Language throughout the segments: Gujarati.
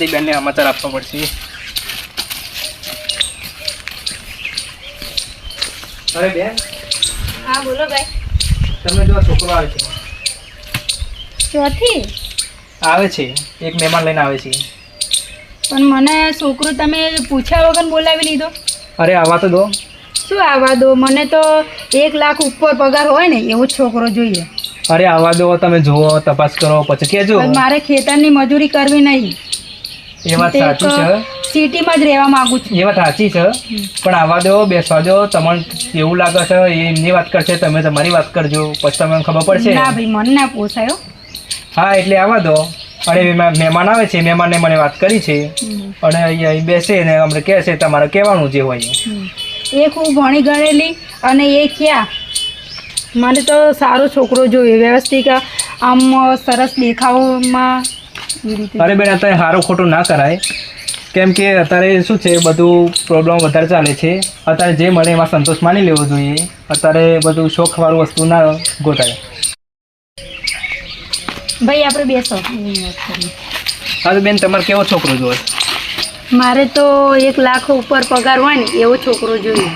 જલ્દી બેનને સમાચાર આપવા પડશે. અરે બેન. હા બોલો ભાઈ. તમને જો છોકરો આવે છે. ચોથી આવે છે, એક મહેમાન લઈને આવે છે. પણ મને છોકરો તમે પૂછ્યા વગર બોલાવી લીધો. અરે આવા તો દો. શું આવા દો? મને તો 1 લાખ ઉપર પગાર હોય ને એવો જ છોકરો જોઈએ. અરે આવા દો, તમે જુઓ, તપાસ કરો, પછી કહેજો. મારે ખેતરની મજૂરી કરવી નહીં. એ વાત સાચી છે. સિટીમાં જ રહેવા માંગુ છું. એ વાત સાચી છે, પણ આવા દો, બેસવા દો. તમને એવું લાગે છે એ એમની વાત કરશે, તમે તમારી વાત કરજો, પછી તમને ખબર પડશે. ના ભાઈ, મને ના પોસાયો. હા એટલે આવા દો. અને મહેમાન આવે છે, મહેમાનને મને વાત કરી છે, અને અહીંયા બેસે ને અમને કહે છે તમારે કહેવાનું જે હોય. એ ખૂબ ભણી ગણેલી, અને એ ક્યાં મને તો સારો છોકરો જોઈએ, વ્યવસ્થિત, આમ સરસ દેખાવમાં. અરે બેન, અત્યારે સારું ખોટું ના કરાય, કેમ કે અત્યારે શું છે, બધું પ્રોબ્લેમ વધારે ચાલે છે. અત્યારે જે મળે એમાં સંતોષ માની લેવો જોઈએ. અત્યારે બધું શોખવાળું વસ્તુ ના ગોતાય. ભાઈ આપણે બેસો. હા તો બેન, તમારે કેવો છોકરો જોઈએ? મારે તો 1 લાખ ઉપર પગાર હોય ને એવો છોકરો જોઈએ.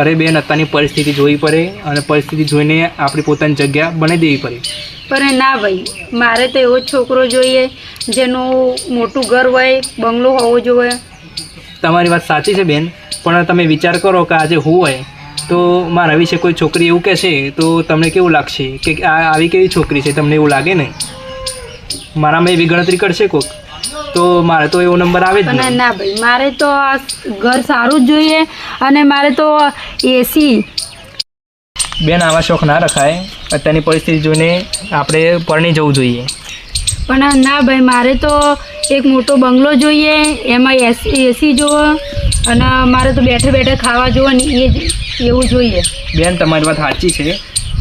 અરે બેન, અત્યારની પરિસ્થિતિ જોવી પડે, અને પરિસ્થિતિ જોઈને આપણી પોતાની જગ્યા બનાવી દેવી પડે. પણ ના ભાઈ, મારે તો એવો જ છોકરો જોઈએ જેનું મોટું ઘર હોય, બંગલો હોવો જોઈએ. તમારી વાત સાચી છે બેન, પણ તમે વિચાર કરો કે આજે હું હોય તો મારા વિશે કોઈ છોકરી એવું કહેશે તો તમને કેવું લાગશે કે આ આવી કેવી છોકરી છે? તમને એવું લાગે ને? મારામાં એવી ગણતરી કરશે કોક તો મારે તો એવો નંબર આવે જ નહીં. ના ભાઈ, મારે તો આ ઘર સારું જ જોઈએ, અને મારે તો એસી. બેન, આવા શોખ ના રખાય. અત્યારની પરિસ્થિતિ જોઈને આપણે પરણી જવું જોઈએ. પણ ના ભાઈ, મારે તો એક મોટો બંગલો જોઈએ, એમાં એસી જોવો, અને મારે તો બેઠે બેઠે ખાવા જોવો ને એ જ એવું જોઈએ. બેન, તમારી વાત સાચી છે,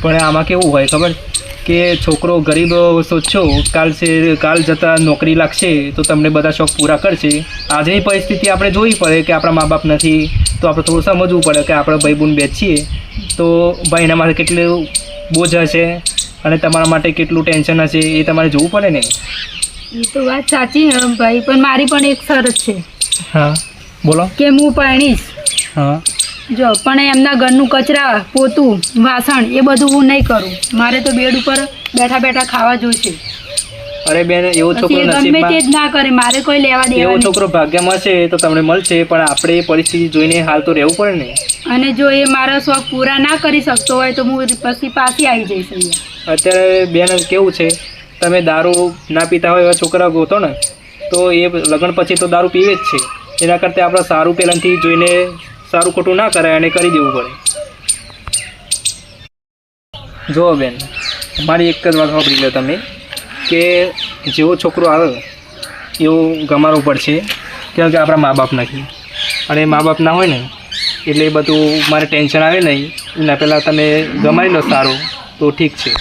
પણ આમાં કેવું હોય ખબર કે છોકરો ગરીબ સોચો કાલ જતાં નોકરી લાગશે તો તમને બધા શોખ પૂરા કરશે. આજની પરિસ્થિતિ આપણે જોવી પડે કે આપણા મા બાપ નથી, તો આપણે થોડું સમજવું પડે કે આપણે ભાઈ બહેન બે છીએ, તો ભાઈ એના માટે કેટલું બોજ હશે અને તમારા માટે કેટલું ટેન્શન હશે એ તમારે જોવું પડે ને. એ તો વાત સાચી ભાઈ, પણ મારી પણ એક શરત છે. હા બોલો. કે હું પરણીશ. હા જો પણ એમના ઘરનું કચરા, પોતું, વાસણ એ બધું હું નહીં કરું. મારે તો બેડ ઉપર બેઠા બેઠા ખાવા જોઈશે. અરે બેન, એવો છોકરો ગમે તે જ ના કરે, મારે કોઈ લેવા દેવા એવો છોકરો ભાગ્યમાં છે તો તમને મળશે, પણ આપણે એ પરિસ્થિતિ જોઈને હાલ તો રહેવું પડે ને. અને જો એ મારા શોખ પૂરા ના કરી શકતો હોય તો હું પછી પાછી આવી જઈશ અહીંયા. અત્યારે બેન કેવું છે, તમે દારૂ ના પીતા હોય એવા છોકરા ગોતો ને તો એ લગ્ન પછી તો દારૂ પીવે જ છે. એના કરતાં આપણે સારું પહેલાંથી જોઈને સારું ખોટું ના કરાય અને કરી દેવું પડે. જુઓ બેન, મારી એક જ વાત સાંભળી લો તમે, કે જેવો છોકરો આવે એવું ગમાડવું પડશે, કેમ કે આપણા મા બાપ નથી, અને મા બાપ ના હોય ને એટલે એ બધું મારે ટેન્શન આવે નહીં. એના પહેલાં તમે ગમાડી લો સારું તો ઠીક છે.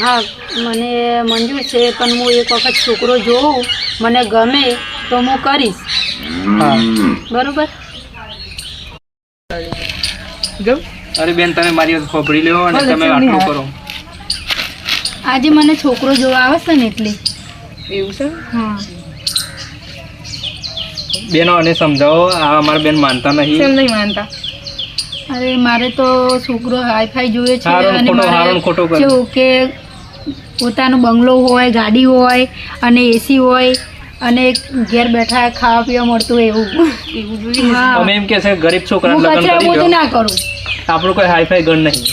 હા, મને મંજૂર છે, પણ હું એક વખત છોકરો જોઉં, મને ગમે તો હું કરીશ. હા બરોબર. અરે બેન, તમે મારી વાત સાંભળી લો અને તમે આટલું કરો. આજે મને છોકરો જોવા આવે છે ને એટલે. એવું છે? હા બેનો અને સમજાવો, આ અમારા બેન માનતા નહીં. કેમ નહીં માનતા? અરે મારે તો છોકરો હાઈફાઈ જોઈએ છે, અને મારે કેવું કે પોતાનો બંગલો હોય, ગાડી હોય, અને એસી હોય, અને ઘેર બેઠા ખાવા પીવા મળતું હોય એવું જોઈએ. અમે એમ કે છે ગરીબ છોકરા લગ્ન કરી દો. ના કરું. આપણું કોઈ હાઈફાઈ ગણ નહીં.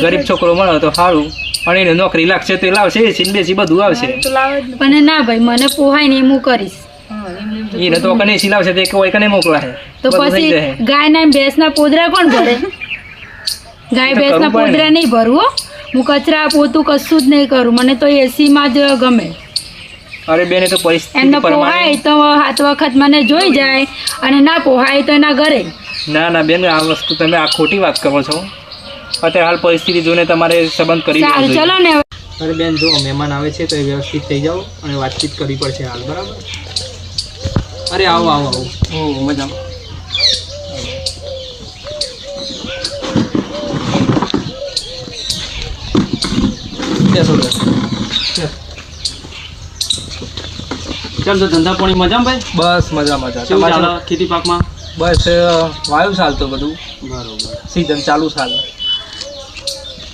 ગરીબ છોકરો મળે તો સારું, અને એને નોકરી લાગશે તો એ લાવશે, એસી બેસી બધું આવશે. પણ ના ભાઈ, મને પોહાય ને હું કરીશ. એને તો કને એસી લાવશે તો કોઈ કને મોકલાશે તો પછી ગાય ના ભેંસ ના પોદરા કોણ ભરે? ગાય ભેંસ ના પોદરા નહીં ભરવું. હું કચરા પોતું કશું જ નહીં કરું, મને તો એસી માં જ ગમે. અરે બેન, તો પરિસ્થિતિ એમને પોહાય તો 7 વખત મને જોઈ જાય, અને ના પોહાય તો એના ઘરે. ના ના બેન, આ વસ્તુ તમે આ ખોટી વાત કરો છો. અત્યારે હાલ પરિસ્થિતિ જોઈને તમારે સંબંધ કરી લેવો જોઈએ. ચલો ને. અરે બેન, જો મહેમાન આવે છે તો એ વ્યવસ્થિત થઈ જાઓ અને વાતચીત કરવી પડશે હાલ, બરાબર? અરે આવો આવો આવો. ઓ મજામાં. બેસો બેસો. કેમ છે ધંધા પાણી મજામાં ભાઈ? બસ મજા મજા. કેવું તમારે ચાલે ખેતી પાકમાં? બસ વાયુ ચાલ તો બધું બરોબર. સીઝન ચાલુ ચાલ.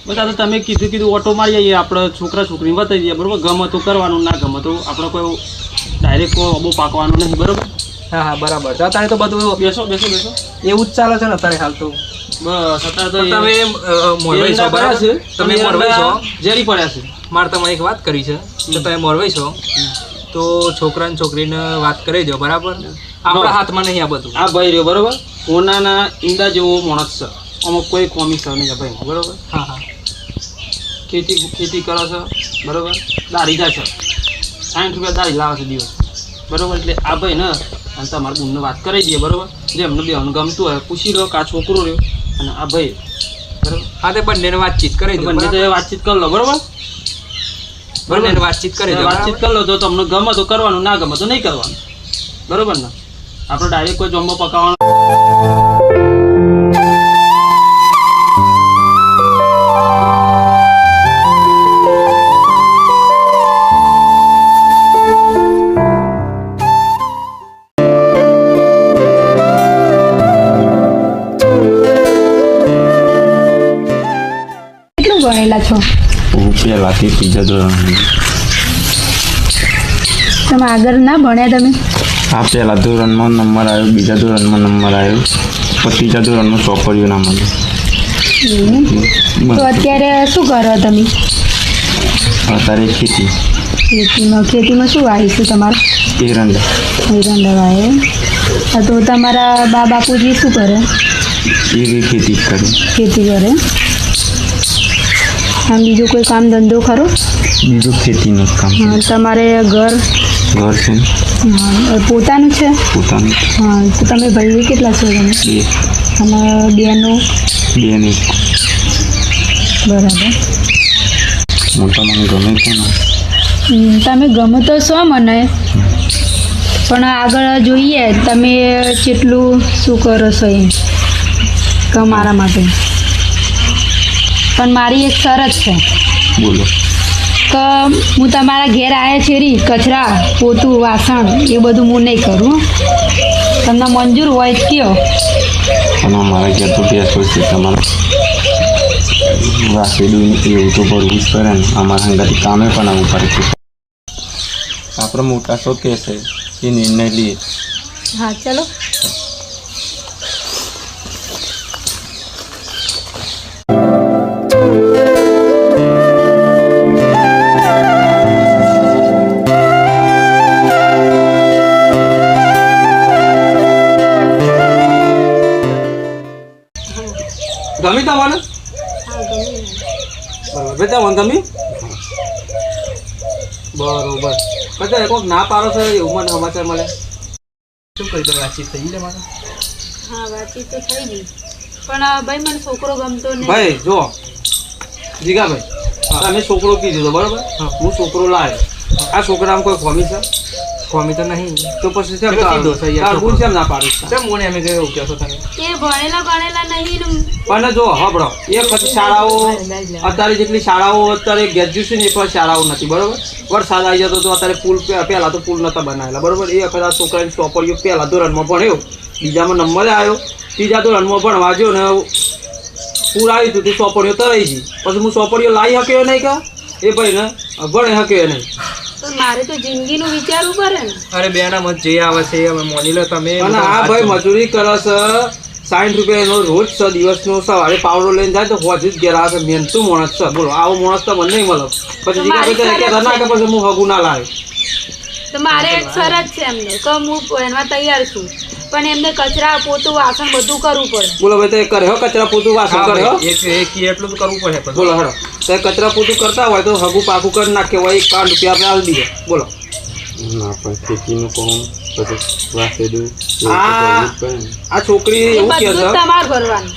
બધા તો તમે કીધું ઓટો મારી આવીએ, આપણે છોકરા છોકરી બતાવી દઈએ, બરોબર? ગમે તો કરવાનું, ના ગમે તો આપણે કોઈ ડાયરેક્ટ કોઈ અબો પાકવાનું નહીં, બરોબર? હા હા બરાબર છે. અત્યારે તો બધું બેસો બેસો બેસો. એવું જ ચાલે છે ને અત્યારે હાલ તો. બસ અત્યારે તો તમે મોરવાઈ છો બરાબર છે? તમે મોરવાઈ છો? જેરી પડ્યા છે. મારે તમને એક વાત કરી છે કે તમે મોરવાઈ છો તો છોકરા ને છોકરીને વાત કરી દો, બરાબર? આપણા હાથમાં નહીં આ બધું. આ ભાઈ રહ્યો, બરોબર? કોનાના ઈંડા જેવો માણસ છે, અમુક કોઈ કોમી છે નહીં ભાઈ, બરોબર? હા હા ખેતી કરો છો, બરોબર? દારી જાય છે, 60 રૂપિયા દારી લાવે છે દિવસ, બરોબર? એટલે આ ભાઈ ને અને તમારા બૂનને વાત કરી દઈએ, બરોબર? જે એમને બેવાનું ગમતું હોય પૂછી લો કે આ છોકરો રહ્યો અને આ ભાઈ, બરોબર? હા તે બંનેને વાતચીત કરી દો. બંને તો વાતચીત કરી લો, બરોબર? બંનેને વાતચીત કરી દો. વાતચીત કરી લો તો તમને ગમે તો કરવાનું, ના ગમે તો નહીં કરવાનું, બરોબર ને? આપણે ડાયરેક્ટ કોઈ જમવા પકાવવાનું. કેટલું ભણેલા છો? હું પહેલાંથી ત્રીજા ધોરણ. તમે આગળ ના ભણ્યા તમે? આ પહેલા ધોરણમાં નંબર આવ્યો, બીજા ધોરણમાં નંબર આવ્યો, પણ ત્રીજા ધોરણમાં ચોપડીઓ ના મળે. તો અત્યારે શું કરો તમે? અત્યારે ખેતી ખેતીમાં શું વાવી છે તમારે? એરંડા એરંડા વાવે. તો તમારા બા બાપુજી શું કરે? એ બી ખેતી જ કરે. ખેતી કરે. આમ બીજું કોઈ કામ ધંધો ખરો? બીજું ખેતીનું જ કામ. હા, તમારે ઘર ઘર છે ને પોતાનું છે? પોતાનું. હા, તો તમે ભાઈ કેટલા છો તમે? 2 અને બેનો? 2 ને બરાબર. મોટા મને ગમે છે ને. તમે ગમે તો છો મને, પણ આગળ જોઈએ તમે કેટલું શું કરો છો એમ કે મારા માટે. પણ મારી એક શરત છે બોલો. કે હું તમારા ઘેર આવ્યા છે રી કચરા પોતું વાસણ એ બધું હું નહીં કરું. તમને મંજૂર હોય જ કયો. અને અમારા ઘેર તો બેસો છે, તમારે વાસેડું એવું તો ભરવું જ કરે ને. અમારા હંગાથી કામે પણ આવું કરે છે. આપણે મોટા શો કે છે એ નિર્ણય લઈએ. હા ચલો. ગમી તમને? બરોબર. બેટા મને ગમી? બરોબર. બધા કોઈક ના પાડો છે એવું મને સમાચાર મળે. શું કરી દો? વાતચીત થઈ ગઈ મારે. હા વાતચીત તો થઈ ગઈ, પણ ભાઈ મને છોકરો ગમતો નહીં. ભાઈ જો જીગાભાઈ, તમે છોકરો કીધું તો બરોબર, હું છોકરો લાવ્યો. આ છોકરામાં કોઈ ખોમી છે? ખોમી તો નહીં. તો પછી કેમ કેટલો કીધો છે યાર તાર બુન કેમ ના પાડું? કેમ મને એમ કે એવું કહેશો તમે? એ ભણેલા નહીં ને. પણ જો હબળો એક હતી શાળાઓ, અત્યારે જેટલી શાળાઓ અત્યારે ગ્રેજ્યુએશન એ પણ શાળાઓ નથી, બરોબર? વરસાદ આવી જતો તો અત્યારે પુલ પહેલા તો પુલ નતા બનાવેલા, બરોબર? એ વખત આ છોકરાની ચોપડીઓ પહેલા ધોરણમાં ભણ્યો, બીજામાં નંબર આવ્યો, ત્રીજા ધોરણમાં ભણવા ગયો ને પૂર આવ્યું હતું તે ચોપડીઓ તરાઈ ગઈ. પછી હું ચોપડીઓ લાવી શક્યો નહીં કા એ ભાઈ ને ભણી શક્યો નહીં. તો મારે તો જિંદગીનું વિચારવું પડે ને. અરે બેના મત જે આવે છે હવે મોની લો તમે. અને આ ભાઈ મજૂરી કરે છે, 60 રૂપિયાનો રોજ છે દિવસનો. સવારે પાવડો લઈને જાય તો હોજી જ ઘેર આવે. મહેનતું માણસ છે, બોલો. આવો માણસ તો મને નહીં મળે. પછી જીગા ના કે પછી હું હગું ના લાવે. તો મારે એક શરત છે એમને કે હું ભણવા તૈયાર છું, પણ એમને કચરા પોતું વાસણ બધું કરવું પડે. બોલો ભાઈ તે કરે હો કચરા પોતું વાસણ કરે હો. એટલું તો કરવું પડે. બોલો હેડો તે કચરા પોતું કરતા હોય તો હગું પાકું કરી નાખે હોય 1 રૂપિયા આપણે આલી દઈએ. બોલો ના પણ ખેતીનું કામ પછી વાસેડું આ છોકરી એ એવું કહે બધું છે તમારે ભરવાનું.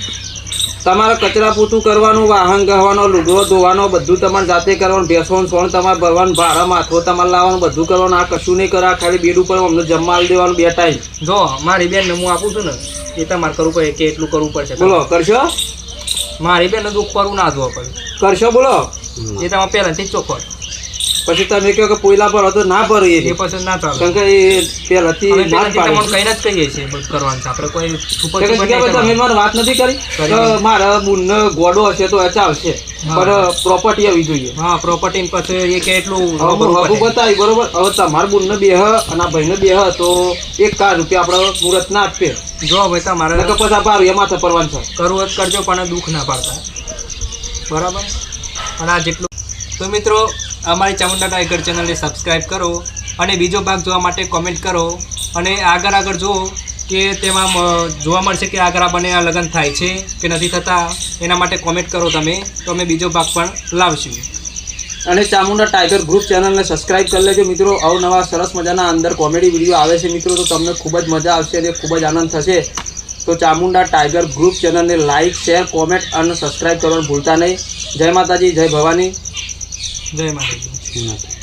તમારે કચરા પોતું કરવાનું, વાહન ગહવાનો, લુગડો ધોવાનો બધું તમારે જાતે કરવાનું, ભેંસોનું સોણ તમારે ભરવાનું, ભાડા માથો તમારે લાવવાનું, બધું કરવાનું. આ કશું નહીં કરે. ખાલી બેડ ઉપર અમને જમવા આલી દેવાનું 2 ટાઈમ. જો મારી બેનને હું આપું છું ને એ તમારે કરવું પડે કે એટલું કરવું પડશે. બોલો કરશો? મારી બેનને દુઃખ કરવું ના જોવા પડે. કરશો બોલો? એ તમારે પહેલાંથી જ ચોખ્ખો. પછી તમે કહો કે પોયલા પર તો ના ભરીએ એ છીએ પછી ના ચાલે કારણ કે એ પહેલાથી અમે ના જ પહેલાથી પાડી તમને કહીને જ કહીએ છીએ બધું કરવાનું છે આપણે કોઈ સુપર કે સુપર જગ્યા પર તમે મને વાત નથી કરી કે મારા બુનને ગોડો હશે તો એ ચાલશે પણ પ્રોપર્ટી આવી જોઈએ હા પ્રોપર્ટી પછી એ કે એટલું હવે હું હગું બતાવી બરોબર હવે તમારા બુનને બેહ અને આ ભાઈને બેહ તો 1,000 રૂપિયા આપણે મુહૂર્ત ના આપીએ જો ભાઈ તમારે કે પછી આ પારું એ માથે પડવાનું છે કરવું જ કરજો પણ દુઃખ ના પાડતા બરાબર અને આ જેટલું તો મિત્રો અમારી ચામુંડા ટાઈગર ચેનલને સબસ્ક્રાઈબ કરો અને બીજો ભાગ જોવા માટે કોમેન્ટ કરો અને આગળ જુઓ કે તેમાં જોવા મળશે કે આગળ આ બંને લગ્ન થાય છે કે નથી થતા એના માટે કોમેન્ટ કરો તમે તો અમે બીજો ભાગ પણ લાવશું અને ચામુંડા ટાઈગર ગ્રુપ ચેનલને સબસ્ક્રાઇબ કરી લેજો મિત્રો અવનવા સરસ મજાના અંદર કોમેડી વિડીયો આવે છે મિત્રો તો તમને ખૂબ જ મજા આવશે અને ખૂબ જ આનંદ થશે તો ચામુંડા ટાઈગર ગ્રુપ ચેનલને લાઇક શેર કોમેન્ટ અને સબસ્ક્રાઇબ કરવાનું ભૂલતા નહીં જય માતાજી જય ભવાની જય માતાજી